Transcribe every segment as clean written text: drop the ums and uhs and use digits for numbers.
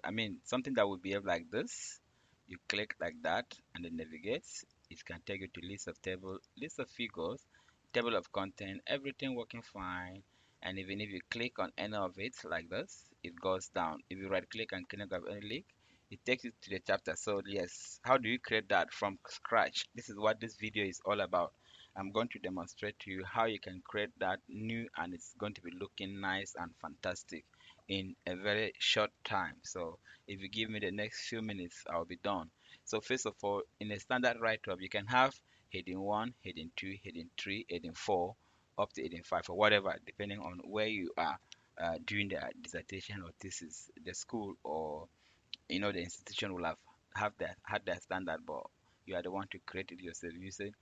I mean, something that would behave like this. You click like that and then navigate. It can take you to list of table, list of figures, table of content, everything working fine. And even if you click on any of it like this, it goes down. If you right click and click on any link, it takes you to the chapter. So yes, how do you create that from scratch? This is what this video is all about. I'm going to demonstrate to you how you can create that new, and it's going to be looking nice and fantastic in a very short time. So if you give me the next few minutes, I'll be done. So first of all, in a standard write-up, you can have heading 1, heading 2, heading 3, heading 4, up to heading 5 or whatever, depending on where you are doing the dissertation or thesis. The school or the institution will have that had that standard, but you are the one to create it yourself using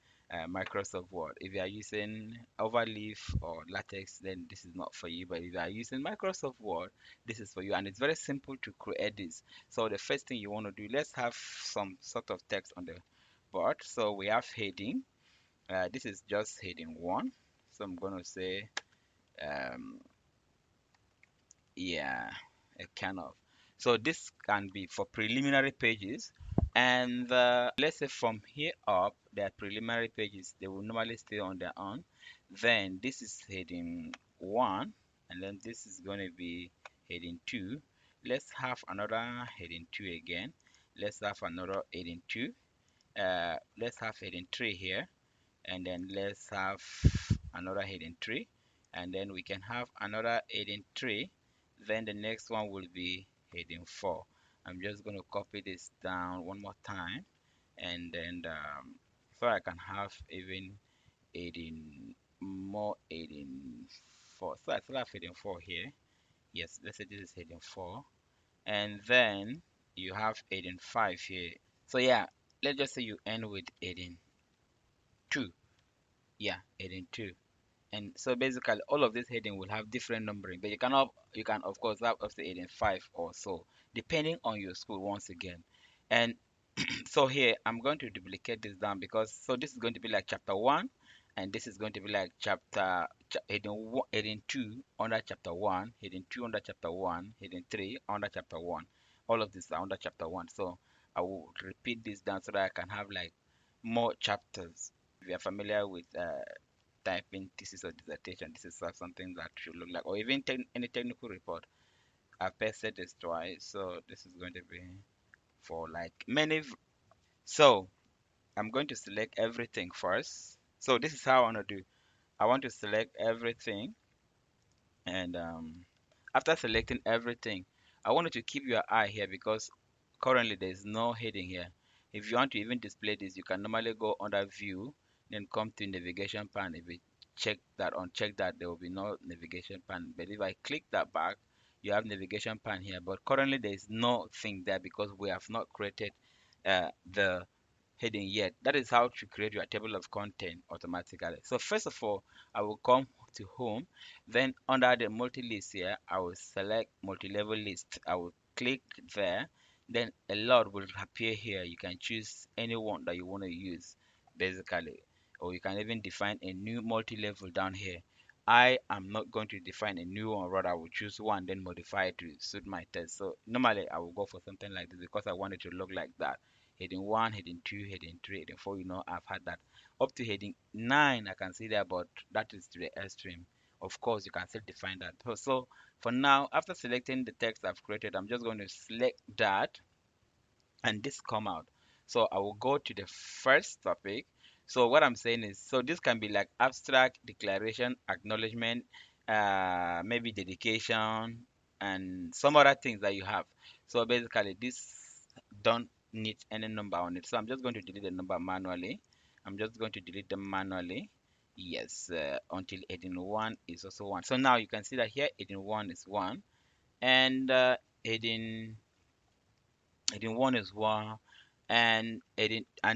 Microsoft Word. If you are using Overleaf or LaTeX, then this is not for you. But if you are using Microsoft Word, this is for you, and it's very simple to create this. So the first thing you want to do, let's have some sort of text on the board. So we have heading. This is just heading 1. So I'm going to say um, yeah, a kind of. So this can be for preliminary pages, and let's say from here up, the preliminary pages they will normally stay on their own. Then this is heading 1, and then this is going to be heading 2. Let's have another heading 2 again. Let's have another heading 2. Let's have heading 3 here, and then let's have another heading 3, and then we can have another heading 3. Then the next one will be heading 4. I'm just going to copy this down one more time, and then so I can have even heading more heading 4. So I still have heading 4 here. Yes, let's say this is heading 4, and then you have heading 5 here. So yeah, let's just say you end with heading 2. Yeah, heading 2. And so basically all of this heading will have different numbering, but you can of course have up to heading 5 or so, depending on your school once again. And so here I'm going to duplicate this down, because so this is going to be like chapter 1, and this is going to be like heading 2 under chapter 1, heading 2 under chapter 1, heading 3 under chapter 1. All of these are under chapter 1. So I will repeat this down so that I can have like more chapters. If you are familiar with typing thesis or dissertation, this is something that should look like, or even any technical report. I've pasted this twice, so this is going to be for like many. So I'm going to select everything first. So this is how I want to do. I want to select everything, and after selecting everything, I want you to keep your eye here, because currently there is no heading here. If you want to even display this, you can normally go under view, then come to navigation pane. If you uncheck that, there will be no navigation pane. But if I click that back, you have navigation pane here. But currently there is no thing there, because we have not created the heading yet. That is how to create your table of content automatically. So first of all, I will come to home, then under the multi-list here, I will select multi-level list. I will click there, then a lot will appear here. You can choose any one that you want to use basically, or you can even define a new multi-level down here. I am not going to define a new one, rather I will choose one, then modify it to suit my test. So normally I will go for something like this, because I want it to look like that. Heading 1, heading 2, heading 3, heading 4, I've had that. Up to heading 9, I can see that, but that is to the extreme. Of course, you can still define that. So for now, after selecting the text I've created, I'm just going to select that, and this come out. So I will go to the first topic. So what I'm saying is, so this can be like abstract, declaration, acknowledgement, maybe dedication, and some other things that you have. So basically, this don't need any number on it. So I'm just going to delete the number manually. I'm just going to delete them manually. Yes, until heading 1 is also 1. So now you can see that here heading 1 is 1, and heading heading 1 is 1, and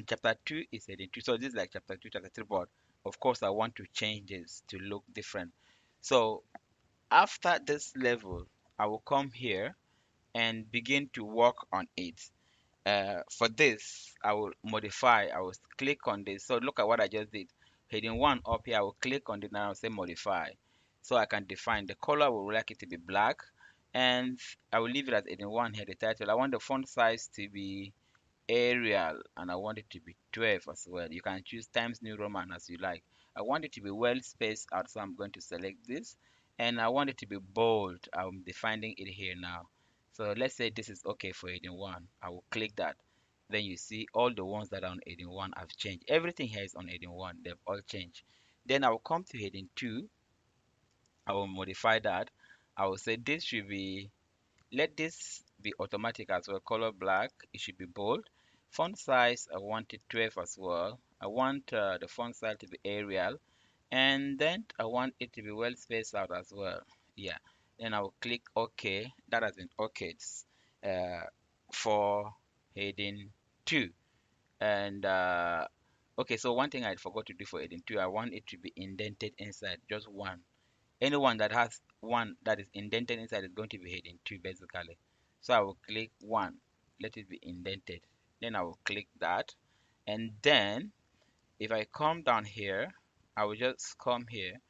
chapter 2 is heading 2. So this is like chapter 2, chapter 3, but of course I want to change this to look different. So after this level, I will come here and begin to work on it. For this, I will modify. I will click on this. So look at what I just did. Heading 1 up here, I will click on it and I will say modify. So I can define the color. I would like it to be black. and I will leave it as heading 1 here, the title. I want the font size to be Arial, and I want it to be 12 as well. You can choose Times New Roman as you like. I want it to be well spaced out, so I'm going to select this, and I want it to be bold. I'm defining it here now. So let's say this is okay for heading 1. I will click that. Then you see all the ones that are on heading 1 have changed. Everything here is on heading 1. They've all changed. Then I will come to heading 2. I will modify that. I will say this should be, let this be automatic as well, color black. It should be bold. Font size, I want it 12 as well. I want the font style to be Arial, and then I want it to be well spaced out as well. Yeah, then I will click OK. That has been OK. It's for heading 2. And okay, so one thing I forgot to do for heading 2, I want it to be indented inside, just one. Anyone that has one that is indented inside is going to be heading 2 basically. So I will click 1, let it be indented. Then I will click that. And then if I come down here, I will just come here,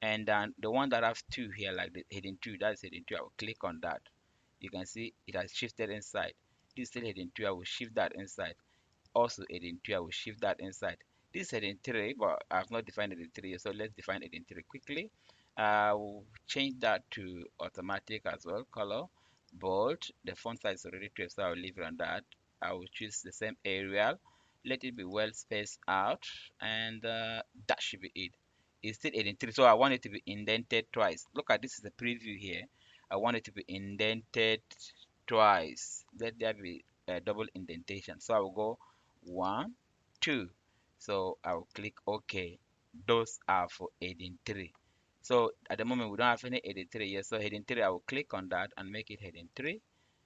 and then the one that have 2 here, like the heading 2, that's heading 2, I will click on that. You can see it has shifted inside. This is still heading 2, I will shift that inside. Also heading 2, I will shift that inside. This is heading 3, but I've not defined heading 3, so let's define heading 3 quickly. I will change that to automatic as well, color, bold. The font size is already 12, so I'll leave it on that. I will choose the same Arial, let it be well spaced out, and that should be it. It's still heading 3, so I want it to be indented twice. Look at this, is the preview here. I want it to be indented twice. Let there be a double indentation. So I will go 1, 2. So I will click OK. Those are for heading 3. So at the moment we don't have any heading 3 yet. So heading 3, I will click on that and make it heading 3.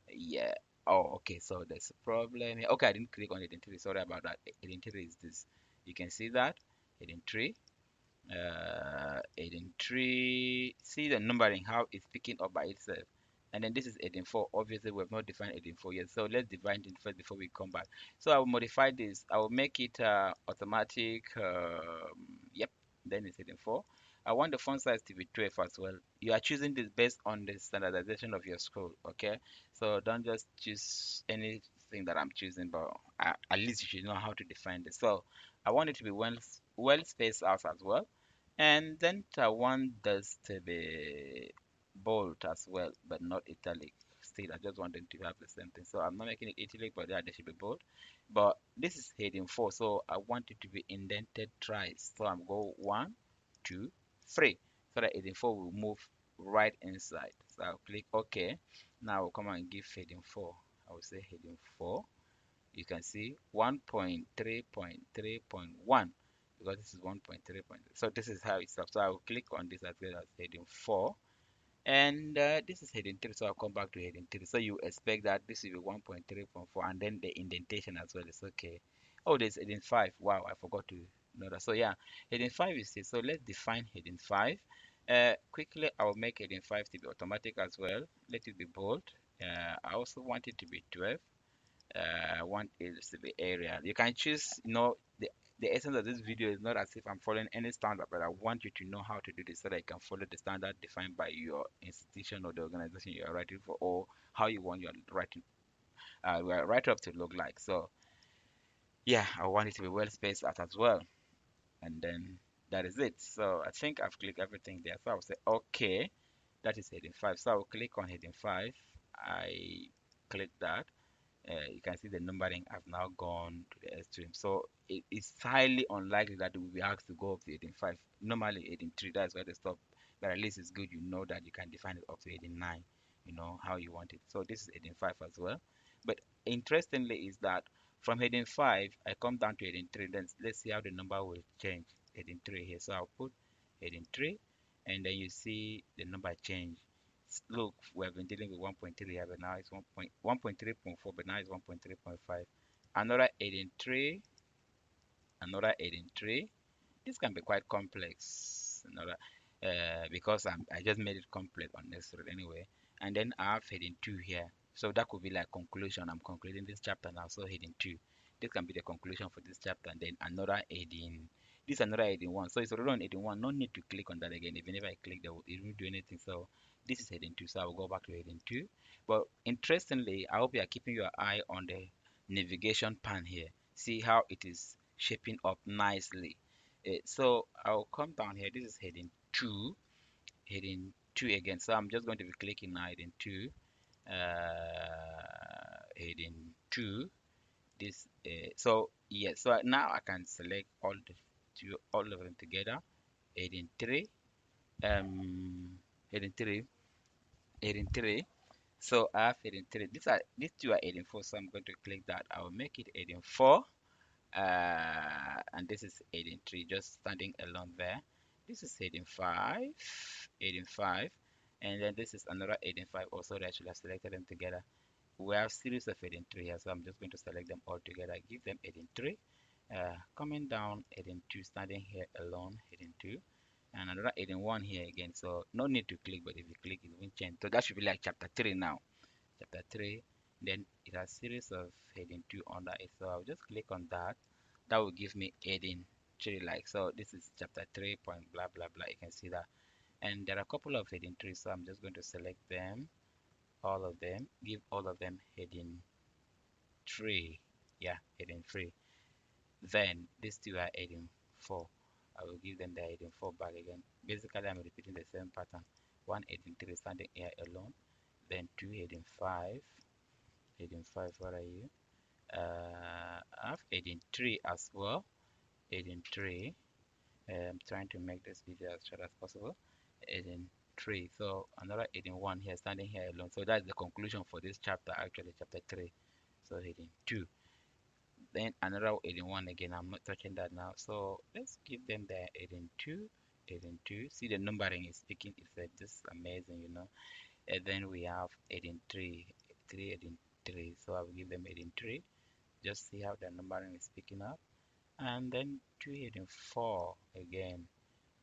Yeah. Oh, okay. So there's a problem here. Okay, I didn't click on heading 3. Sorry about that. Heading 3 is this. You can see that heading 3. 8 and 3. See the numbering, how it's picking up by itself. And then this is 8 and 4. Obviously, we have not defined 8 and 4 yet. So let's define it first before we come back. So I will modify this. I will make it automatic. Yep. Then it's 8 and 4. I want the font size to be 12 as well. You are choosing this based on the standardization of your school. Okay. So don't just choose anything that I'm choosing, but at least you should know how to define this. So I want it to be well spaced out as well. And then I want this to be bold as well, but not italic. Still, I just want them to have the same thing. So I'm not making it italic, but yeah, they should be bold. But this is heading 4, so I want it to be indented thrice. So I'm go 1, 2, 3. So that heading 4 will move right inside. So I'll click OK. Now I'll come and give heading 4. I will say heading 4. You can see 1.3.3.1, because this is 1.3. So this is how it's up. So I will click on this as well as heading 4, and this is heading 3, so I'll come back to heading 3. So you expect that this will be 1.3.4, and then the indentation as well is okay. Oh, there's heading 5. Wow, I forgot to know that. So yeah, heading 5 is this. So let's define heading 5. Quickly, I will make heading 5 to be automatic as well. Let it be bold. I also want it to be 12. Want it to be area. You can choose, the essence of this video is not as if I'm following any standard, but I want you to know how to do this so that you can follow the standard defined by your institution or the organization you are writing for, or how you want your write up to look like. So yeah, I want it to be well spaced out as well, and then that is it. So I think I've clicked everything there. So I'll say okay. That is heading 5. So I'll click on heading 5. I click that. You can see the numbering has now gone to the extreme. So it's highly unlikely that we will be asked to go up to 18.5. Normally 18.3, that's where they stop. But at least it's good you know that you can define it up to 18.9, how you want it. So this is 18.5 as well. But interestingly is that from heading 5, I come down to heading 3. Then let's see how the number will change. Heading 3 here. So I'll put heading 3, and then you see the number change. Look, we have been dealing with 1.3 here, but now it's 1.3.4, but now it's 1.3.5. Another 8 another 8. This can be quite complex, because I just made it complex unnecessary anyway. And then I have heading 2 here. So that could be like conclusion. I'm concluding this chapter now, so heading 2. This can be the conclusion for this chapter. And then another heading. This another heading 1. So it's already on heading 1. No need to click on that again. Even if I click, it won't do anything. So This is heading 2, so I will go back to heading 2. But interestingly, I hope you are keeping your eye on the navigation pan here. See how it is shaping up nicely. So I'll come down here. This is heading 2 again. So I'm just going to be clicking now heading 2, heading 2. This so yes, so now I can select all of them together. Heading 3, um, heading 3, heading 3. So I have heading 3. These two are heading 4, so I'm going to click that. I will make it heading 4. And this is heading 3, just standing alone there. This is heading 5, heading 5, and then this is another heading 5 also that I should have selected them together. We have series of heading 3 here, so I'm just going to select them all together, give them heading 3. Coming down, heading 2, standing here alone, heading 2, and another heading 1 here again. So no need to click, but if you click, it will change. So that should be like chapter 3 now. Chapter 3, then it has series of heading 2 under it. So I'll just click on that. That will give me heading 3 like so. This is chapter 3 point blah blah blah. You can see that, and there are a couple of heading 3, so I'm just going to select them, all of them, give all of them heading 3. Yeah, heading 3. Then these two are heading 4. I will give them the heading 4 back again. Basically, I'm repeating the same pattern. One heading 3 standing here alone, then two heading 5. Heading 5, where are you? I have heading 3 as well. Heading 3. I'm trying to make this video as short as possible. Heading 3. So another heading 1 here, standing here alone. So that's the conclusion for this chapter, actually, chapter 3. So heading 2. Then another heading 1 again. I'm not touching that now. So let's give them the heading 2. Heading 2. See the numbering is speaking. It's just amazing, you know. And then we have heading 3. 3 heading 3. So I'll give them heading 3. Just see how the numbering is picking up. And then 2 heading 4 again.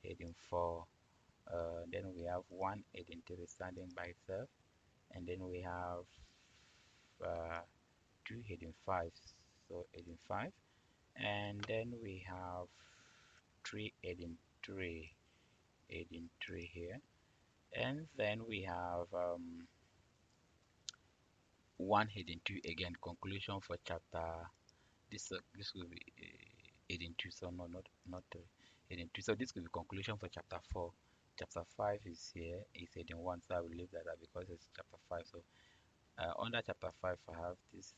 Heading 4. Then we have 1 heading 3 standing by itself. And then we have 2 heading 5. So heading 5. And then we have 3 heading 3. Heading 3 here. And then we have 1 heading 2 again. Conclusion for chapter. This will be heading 2. So no, not 3. Heading 2. So this will be conclusion for chapter 4. Chapter 5 is here. It's heading 1. So I will leave that because it's chapter 5. So under chapter 5, I have this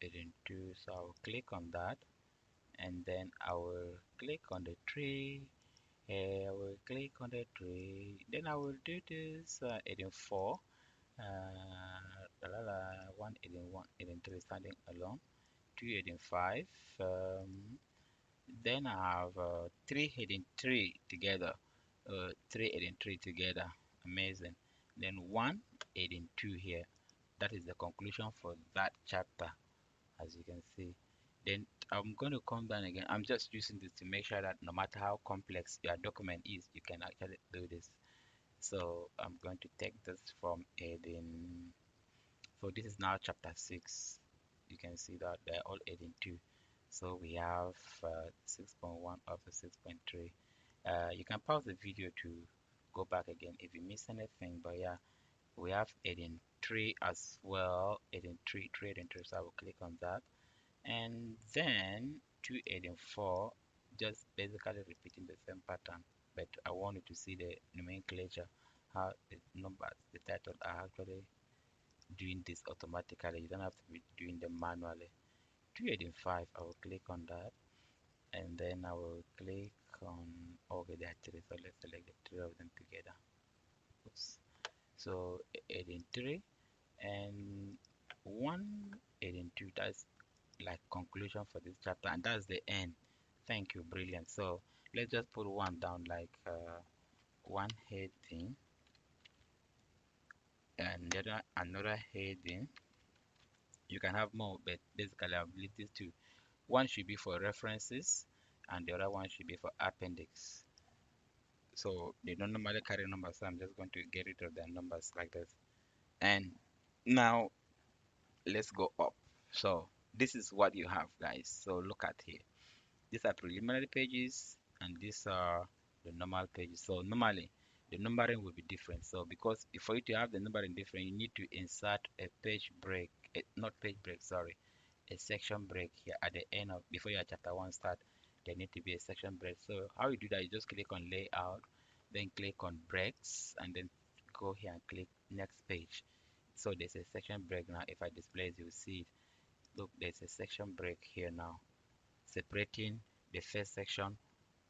heading 2. So I will click on that, and then I will click on the tree. I will click on the tree. Then I will do this heading 4. One heading 1, heading 3 standing alone. 2 heading 5. Then I have 3 heading 3 together. 3 heading 3 together. Amazing. Then 1 heading 2 here. That is the conclusion for that chapter, as you can see. Then I'm going to come down again. I'm just using this to make sure that no matter how complex your document is, you can actually do this. So I'm going to take this from heading. So this is now chapter 6. You can see that they're all heading 2. So we have 6.1 up to 6.3. You can pause the video to go back again if you miss anything. But yeah, we have heading 3 as well. Heading 3, 3 heading 3. So I will click on that. And then 2 heading 4, just basically repeating the same pattern. But I want you to see the nomenclature, how the numbers, the titles are actually doing this automatically. You don't have to be doing them manually. 2 heading 5, I will click on that, and then I will click on, okay, there are 3, so let's select the 3 of them together. Oops. So heading 3 and 1 heading 2, that's like conclusion for this chapter, and that's the end. Thank you, brilliant. So let's just put one down, like 1 heading, and another heading. You can have more, but basically I've leave these two. One should be for references, and the other one should be for appendix. So they don't normally carry numbers, so I'm just going to get rid of their numbers like this. And now let's go up. So this is what you have, guys. So look at here. These are preliminary pages, and these are the normal pages. So normally the numbering will be different. So because for you to have the numbering different, you need to insert a page break, not page break, sorry, a section break here at the end of before your chapter 1 start. There need to be a section break. So how you do that, you just click on layout, then click on breaks, and then go here and click next page. So there's a section break now. If I display it, you'll see it. Look, there's a section break here now, separating the first section,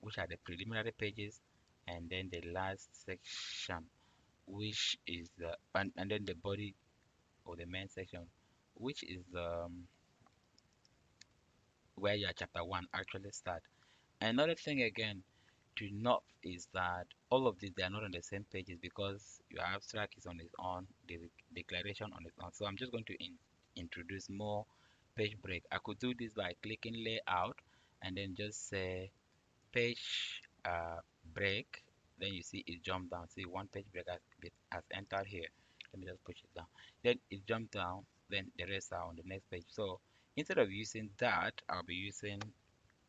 which are the preliminary pages, and then the last section, which is the and then the body or the main section, which is where your chapter 1 actually start. Another thing again to note is that all of these, they are not on the same pages because your abstract is on its own, the declaration on its own. So I'm just going to introduce more page break. I could do this by clicking layout and then just say page break. Then you see it jump down. See, one page break has entered here. Let me just push it down. Then it jumped down. Then the rest are on the next page. So instead of using that, I'll be using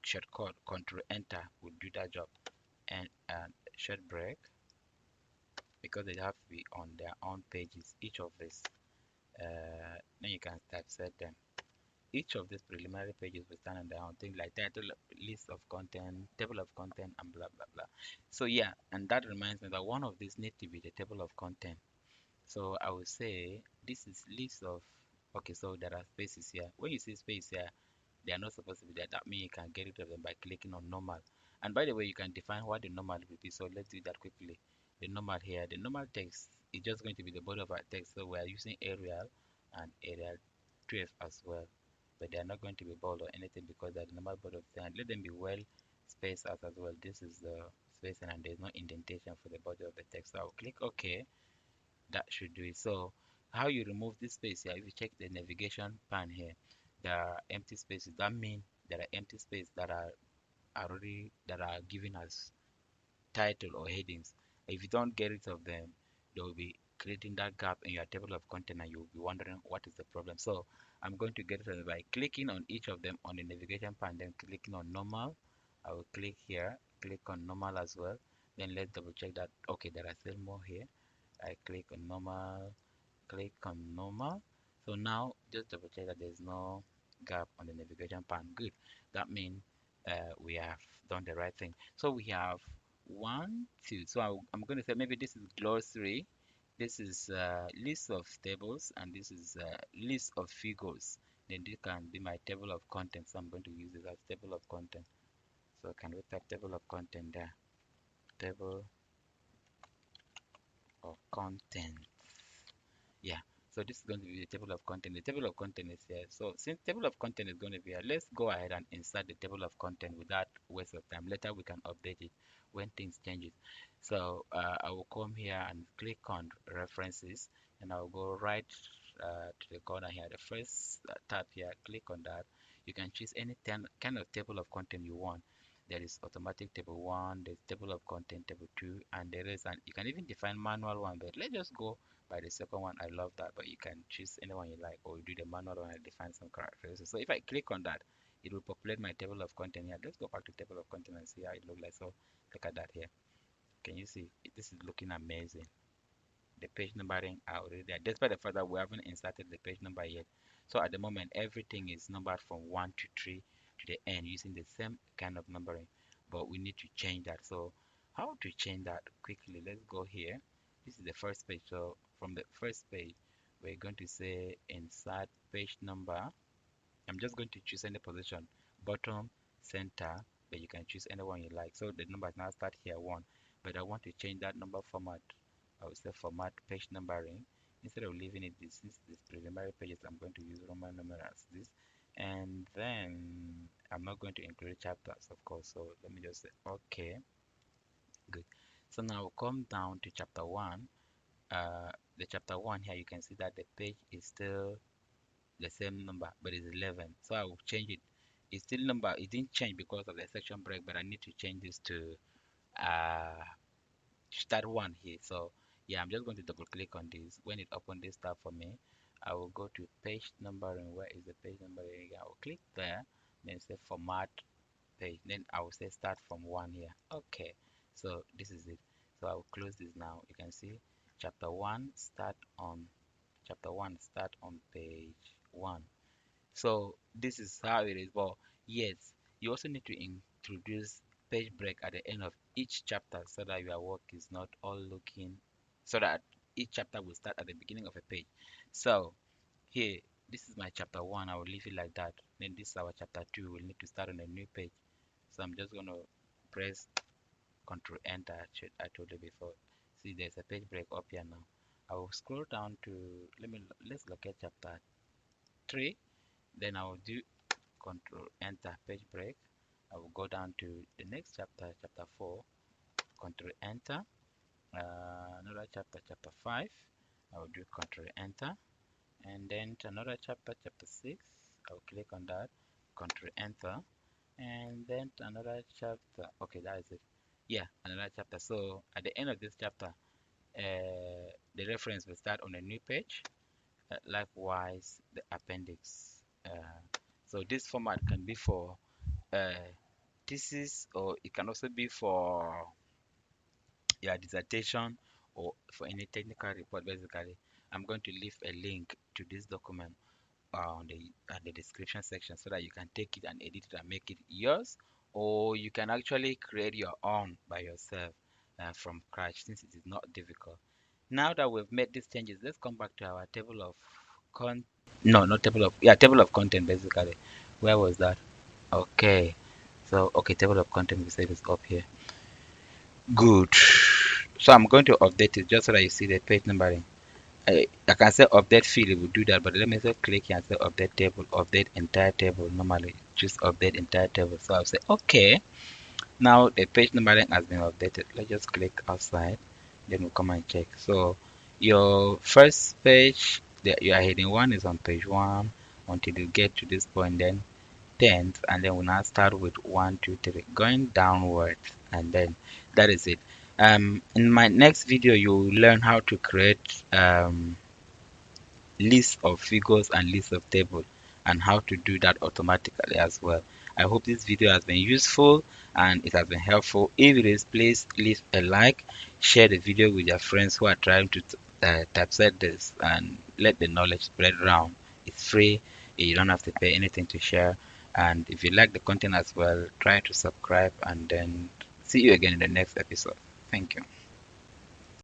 shortcut Control Enter will do that job, and short break, because they have to be on their own pages. Each of this, then you can typeset them. Each of these preliminary pages will stand on their own, things like title, list of content, table of content, and blah blah blah. So yeah, and that reminds me that one of these need to be the table of content. So I will say this is list of, okay, so there are spaces here. When you see space here, they are not supposed to be there. That means you can get rid of them by clicking on normal. And by the way, you can define what the normal will be. So let's do that quickly. The normal here, the normal text is just going to be the body of our text. So we are using Arial and Arial 12 as well. But they are not going to be bold or anything because they're the normal body of text. And let them be well spaced out as well. This is the spacing and there's no indentation for the body of the text. So I'll click OK. That should do it. So how you remove this space here, if you check the navigation pan here, there are empty spaces. That means there are empty spaces that are already that are given as title or headings. If you don't get rid of them, they will be creating that gap in your table of content and you'll be wondering what is the problem. So I'm going to get rid of them by clicking on each of them on the navigation pan, then clicking on normal. I will click here, click on normal as well. Then let's double check that okay, there are still more here. I click on normal, click on normal. So now just double check that there's no gap on the navigation pan. Good. That means we have done the right thing. So we have one, two. So I'm going to say maybe this is glossary. This is list of tables, and this is list of figures. Then this can be my table of content. So I'm going to use it as table of content. So can we type table of content there? Table of content. Yeah, so this is going to be the table of content. The table of content is here. So since table of content is going to be here, let's go ahead and insert the table of content without waste of time. Later we can update it when things changes. So I will come here and click on references, and I'll go right to the corner here, the first tab here. Click on that. You can choose any kind of table of content you want. There is automatic table 1, there's table of content table 2, and there is, and you can even define manual one, but let's just go by the second one. I love that, but you can choose anyone you like, or you do the manual one and define some characteristics. So if I click on that, it will populate my table of content here. Let's go back to table of content and see how it looks like. So look at that here. Can you see? This is looking amazing. The page numbering are already there, despite the fact that we haven't inserted the page number yet. So at the moment, everything is numbered from 1 to 3 to the end using the same kind of numbering, but we need to change that. So how to change that quickly? Let's go here. This is the first page. So from the first page, we're going to say insert page number. I'm just going to choose any position, bottom, center, but you can choose anyone you like. So the numbers now start here 1, but I want to change that number format. I will say format page numbering. Instead of leaving it this preliminary pages, I'm going to use Roman numerals this, and then I'm not going to include chapters, of course. So let me just say okay, good. So now I'll come down to chapter 1. The chapter 1 here, you can see that the page is still the same number, but it's 11. So I will change it. It's still number. It didn't change because of the section break, but I need to change this to uh start 1 here. So yeah, I'm just going to double click on this. When it open this tab for me, I will go to page numbering. Where is the page numbering? I will click there, then say format page. Then I will say start from 1 here. Okay, so this is it. So I will close this now. You can see chapter 1 start on page 1. So this is how it is. But yes, you also need to introduce page break at the end of each chapter so that your work is not all looking, so that each chapter will start at the beginning of a page. So here, this is my chapter 1. I will leave it like that. Then this is our chapter 2. We'll need to start on a new page. So I'm just gonna press Control Enter. I told you before. See, there's a page break up here now. I will scroll down to let's look at chapter 3. Then I will do Control Enter page break. I will go down to the next chapter, chapter 4. Control Enter. Another chapter, chapter 5. I will do Control Enter. And then to another chapter, chapter 6. I will click on that. Control Enter. And then to another chapter. Okay, that is it. Yeah, another chapter. So at the end of this chapter, the reference will start on a new page. Likewise, the appendix. So this format can be for thesis, or it can also be for your dissertation or for any technical report. Basically, I'm going to leave a link to this document on the description section so that you can take it and edit it and make it yours, or you can actually create your own by yourself from scratch, since it is not difficult. Now that we've made these changes, let's come back to our table of con no, not table of, yeah, table of content. Basically, where was that? Okay, so okay, table of content, we said, is up here. Good. So I'm going to update it just so that you see the page numbering. I can say update field, it will do that, but let me just click here and say update table, update entire table. Normally just update entire table. So I'll say okay. Now the page numbering has been updated. Let's just click outside, then we'll come and check. So your first page, your heading 1 is on page 1 until you get to this point, then 10th, and then we'll now start with 1, 2, 3, going downwards, and then that is it. In my next video, you'll learn how to create list of figures and list of tables, and how to do that automatically as well. I hope this video has been useful and it has been helpful. If it is, please leave a like, share the video with your friends who are trying to typeset this, and let the knowledge spread around. It's free, you don't have to pay anything to share. And if you like the content as well, try to subscribe, and then see you again in the next episode. Thank you.